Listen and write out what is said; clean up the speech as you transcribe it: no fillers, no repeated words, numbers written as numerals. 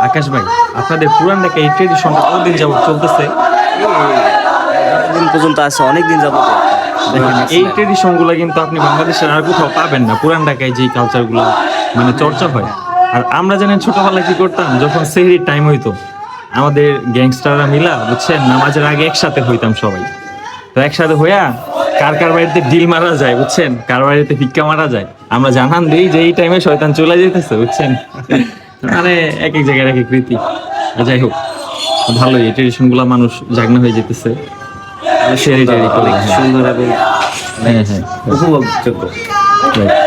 আকাশ ভাই, আপনাদের পুরান ঢাকা এই ট্রেডিশনটা কতদিন যাবত চলতেছে? দিন পর্যন্ত আছে, অনেক দিন যাবত। দেখেন, এই ট্রেডিশন গুলা কিন্তু আপনি বাংলাদেশের আর কোথাও পাবেন না। পুরান ঢাকায় যে কালচার গুলা মানে চর্চা হয়। আর আমরা জানেন ছোটবেলায় কি করতাম, যখন সেহরির টাইম হইতো আমাদের গ্যাংস্টাররা মিলা বুঝছেন নামাজের আগে একসাথে হইতাম সবাই। তো একসাথে হইয়া কার কার বাড়িতে ডিল মারা যায় বুঝছেন, কার বাড়িতে ভিক্ষা মারা যায়, আমরা জানান দিই যে এই টাইমে শয়তান চলে যেতেছে বুঝছেন। মানে এক এক জায়গায় এক এক রীতি। যাই হোক, ভালোই এই ট্রেডিশন গুলা মানুষ জাগনা হয়ে যেতেছে। শেয়ারি টেয়ারি করে, অনেক সুন্দর এবং হ্যাঁ হ্যাঁ উপভোগযোগ্য। right.